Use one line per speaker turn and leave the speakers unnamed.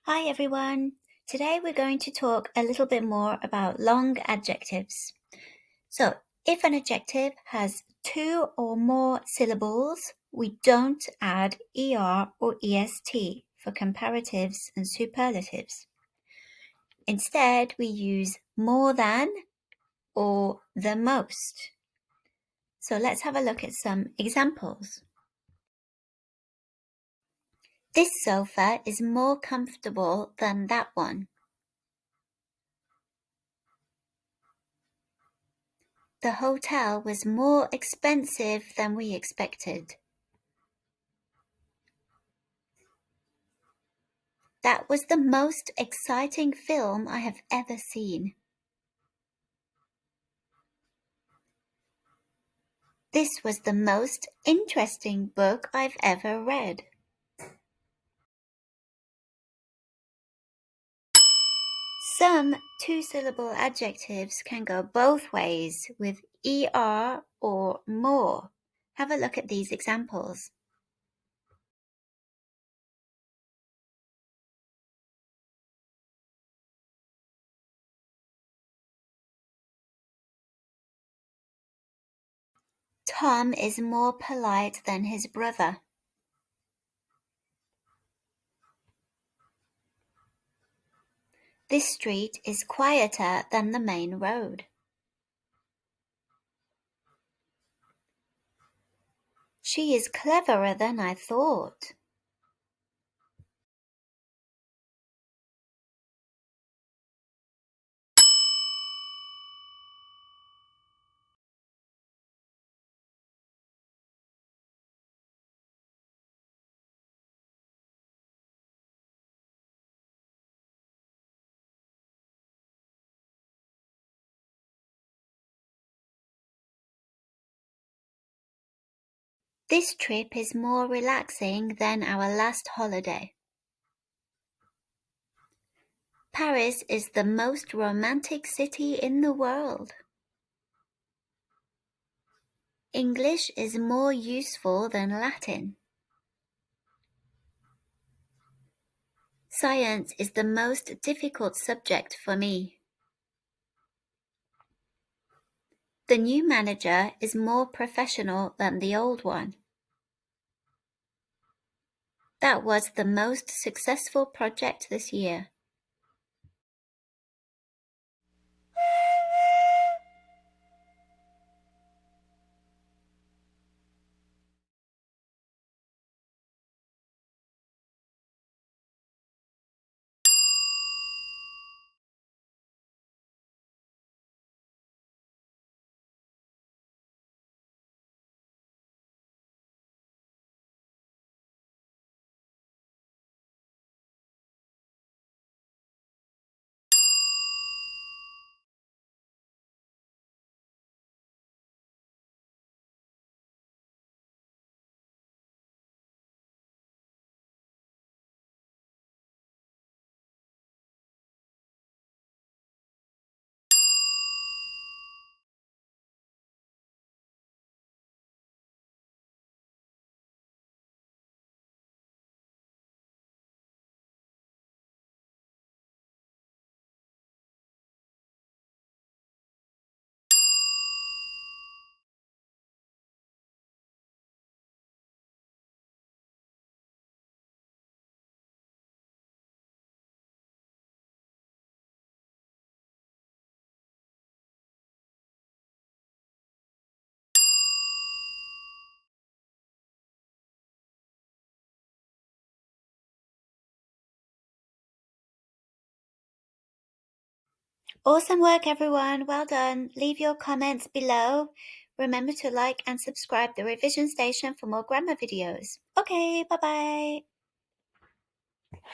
Hi everyone! Today we're going to talk a little bit more about long adjectives. So, if an adjective has two or more syllables, we don't add er or est for comparatives and superlatives. Instead, we use more than or the most. So let's have a look at some examples. This sofa is more comfortable than that one. The hotel was more expensive than we expected. That was the most exciting film I have ever seen. This was the most interesting book I've ever read. Some two-syllable adjectives can go both ways with er or more. Have a look at these examples. Tom is more polite than his brother. This street is quieter than the main road. She is cleverer than I thought. This trip is more relaxing than our last holiday. Paris is the most romantic city in the world. English is more useful than Latin. Science is the most difficult subject for me. The new manager is more professional than the old one. That was the most successful project this year. Awesome work, everyone. Well done. Leave your comments below. Remember to like and subscribe the Revision Station for more grammar videos. Okay, bye-bye.